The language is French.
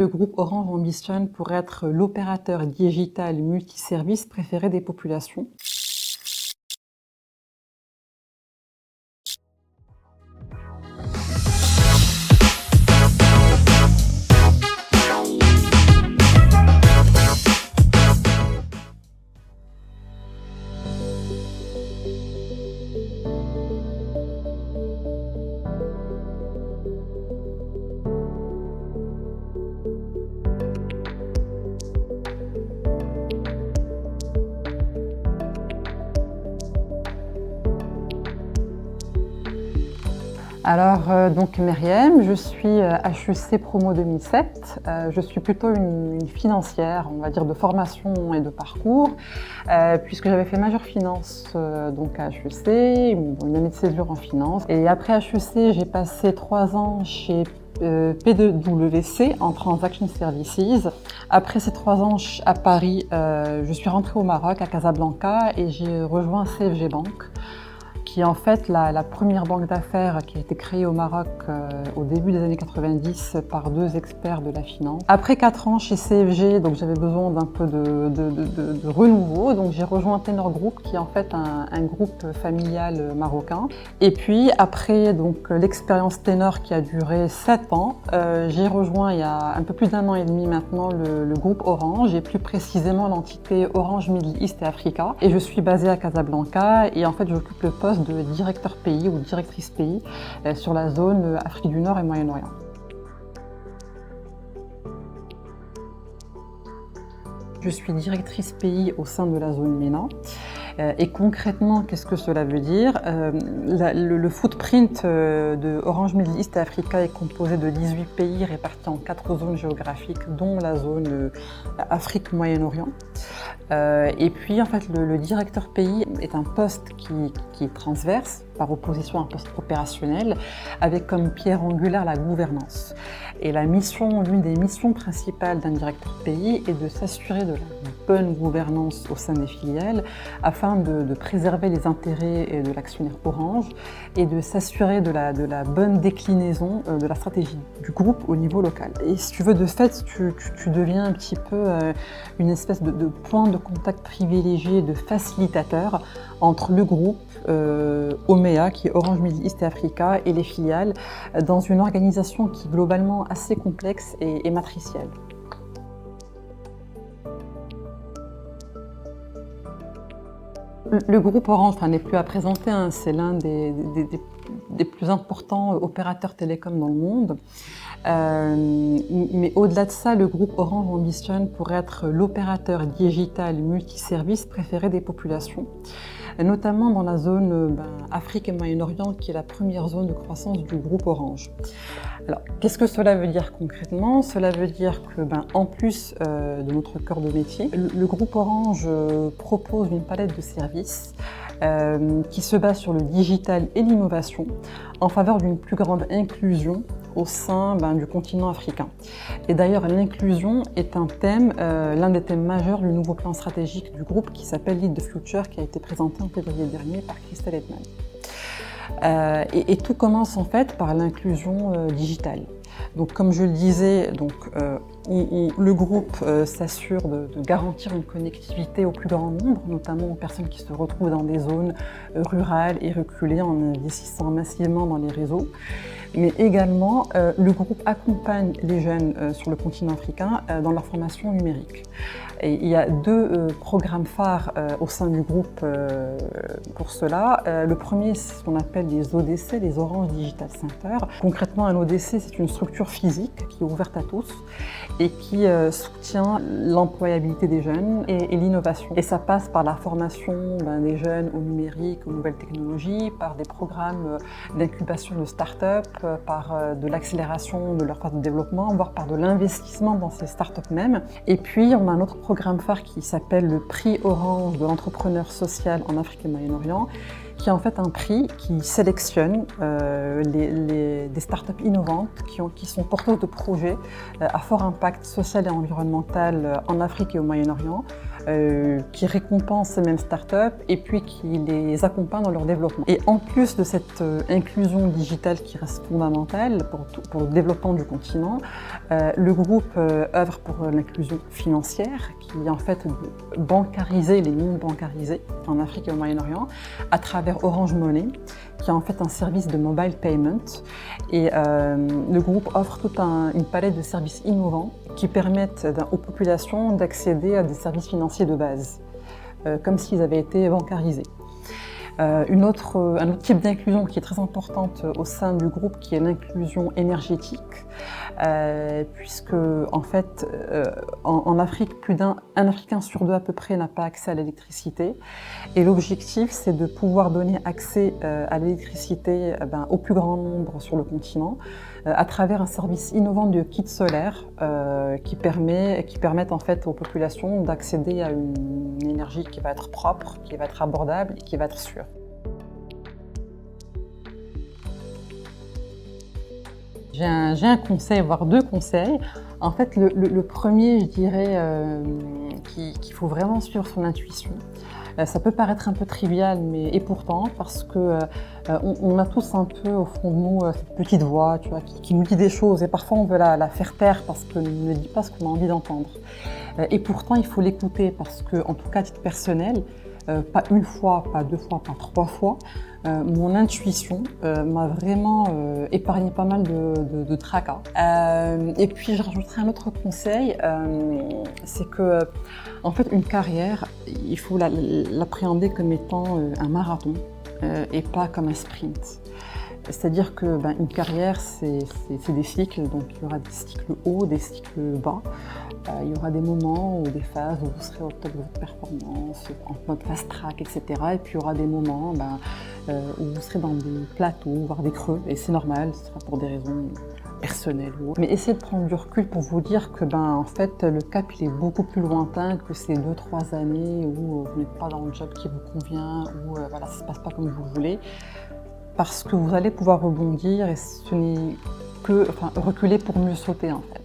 Le groupe Orange ambitionne pour être l'opérateur digital multiservice préféré des populations. Donc Myriam, je suis HEC Promo 2007. Je suis plutôt une financière, on va dire de formation et de parcours, puisque j'avais fait majeure finance donc à HEC, une année de césure en finance. Et après HEC, j'ai passé 3 ans chez PwC en Transaction Services. Après ces 3 ans à Paris, je suis rentrée au Maroc, à Casablanca, et j'ai rejoint CFG Bank, qui est en fait la première banque d'affaires qui a été créée au Maroc au début des années 90 par 2 experts de la finance. Après 4 ans chez CFG, donc j'avais besoin d'un peu de renouveau, donc j'ai rejoint Tenor Group, qui est en fait un groupe familial marocain. Et puis après l'expérience Tenor qui a duré 7 ans, j'ai rejoint il y a un peu plus d'1 an et demi maintenant le groupe Orange, et plus précisément l'entité Orange Middle East et Africa. Et je suis basée à Casablanca, et en fait j'occupe le poste de directeur pays ou directrice pays sur la zone Afrique du Nord et Moyen-Orient. Je suis directrice pays au sein de la zone MENA. Et concrètement, qu'est-ce que cela veut dire? Le footprint de Orange Middle East et Africa est composé de 18 pays répartis en 4 zones géographiques, dont la zone Afrique-Moyen-Orient. Et puis, en fait, le directeur pays est un poste qui est transverse, par opposition à un poste opérationnel, avec comme pierre angulaire la gouvernance. Et l'une des missions principales d'un directeur pays est de s'assurer de la bonne gouvernance au sein des filiales, afin de préserver les intérêts de l'actionnaire Orange et de s'assurer de la bonne déclinaison de la stratégie du groupe au niveau local. Et si tu veux, de fait, tu deviens un petit peu une espèce de point de contact privilégié, de facilitateur entre le groupe OMEA, qui est Orange Middle East et Africa, et les filiales, dans une organisation qui est globalement assez complexe et matricielle. Le groupe Orange n'est plus à présenter, c'est l'un des plus importants opérateurs télécoms dans le monde. Mais au-delà de ça, le groupe Orange ambitionne pour être l'opérateur digital multiservice préféré des populations, notamment dans la zone Afrique et Moyen-Orient, qui est la première zone de croissance du groupe Orange. Alors, qu'est-ce que cela veut dire concrètement? Cela veut dire que, en plus de notre cœur de métier, le groupe Orange propose une palette de services qui se base sur le digital et l'innovation en faveur d'une plus grande inclusion au sein du continent africain. Et d'ailleurs, l'inclusion est l'un des thèmes majeurs du nouveau plan stratégique du groupe qui s'appelle Lead the Future, qui a été présenté en février dernier par Christelle Hetman. Et tout commence en fait par l'inclusion digitale. Donc, comme je le disais, le groupe s'assure de garantir une connectivité au plus grand nombre, notamment aux personnes qui se retrouvent dans des zones rurales et reculées, en investissant massivement dans les réseaux. Mais également, le groupe accompagne les jeunes sur le continent africain dans leur formation numérique. Et il y a 2 programmes phares au sein du groupe pour cela. Le premier, c'est ce qu'on appelle les ODC, les Orange Digital Center. Concrètement, un ODC, c'est une structure physique qui est ouverte à tous et qui soutient l'employabilité des jeunes et l'innovation. Et ça passe par la formation des jeunes au numérique, aux nouvelles technologies, par des programmes d'incubation de start-up, par de l'accélération de leur phase de développement, voire par de l'investissement dans ces start-up même. Et puis, on a un autre programme phare qui s'appelle le prix Orange de l'entrepreneur social en Afrique et Moyen-Orient, qui est en fait un prix qui sélectionne des startups innovantes qui sont porteuses de projets à fort impact social et environnemental en Afrique et au Moyen-Orient, qui récompense ces mêmes startups et puis qui les accompagne dans leur développement. Et en plus de cette inclusion digitale qui reste fondamentale pour le développement du continent, le groupe œuvre pour l'inclusion financière, qui est en fait de bancariser les non-bancarisés en Afrique et au Moyen-Orient à travers Orange Money, qui est en fait un service de mobile payment. Et le groupe offre toute une palette de services innovants qui permettent aux populations d'accéder à des services financiers de base, comme s'ils avaient été bancarisés. Un autre type d'inclusion qui est très importante au sein du groupe, qui est l'inclusion énergétique, puisque en fait, en Afrique, plus d'un Africain sur deux à peu près n'a pas accès à l'électricité. Et l'objectif, c'est de pouvoir donner accès à l'électricité au plus grand nombre sur le continent, à travers un service innovant de kits solaires qui permettent en fait aux populations d'accéder à une énergie qui va être propre, qui va être abordable et qui va être sûre. J'ai un conseil, voire deux conseils. En fait, le premier, je dirais qu'il faut vraiment suivre son intuition. Ça peut paraître un peu trivial, et pourtant, parce que on a tous un peu au fond de nous cette petite voix, tu vois, qui nous dit des choses, et parfois on veut la faire taire parce qu'elle ne dit pas ce qu'on a envie d'entendre. Et pourtant, il faut l'écouter parce que, en tout cas, à titre personnel, pas une fois, pas deux fois, pas trois fois, mon intuition m'a vraiment épargné pas mal de tracas. Et puis je rajouterai un autre conseil, c'est que en fait une carrière, il faut l'appréhender comme étant un marathon et pas comme un sprint. C'est-à-dire que une carrière, c'est des cycles, donc il y aura des cycles hauts, des cycles bas. Il y aura des moments ou des phases où vous serez au top de votre performance, en mode fast track, etc. Et puis il y aura des moments où vous serez dans des plateaux, voire des creux, et c'est normal, ce sera pour des raisons personnelles ou autres. Mais essayez de prendre du recul pour vous dire que en fait, le cap il est beaucoup plus lointain que ces 2-3 années où vous n'êtes pas dans le job qui vous convient, où ça ne se passe pas comme vous voulez. Parce que vous allez pouvoir rebondir et ce n'est que reculer pour mieux sauter en fait.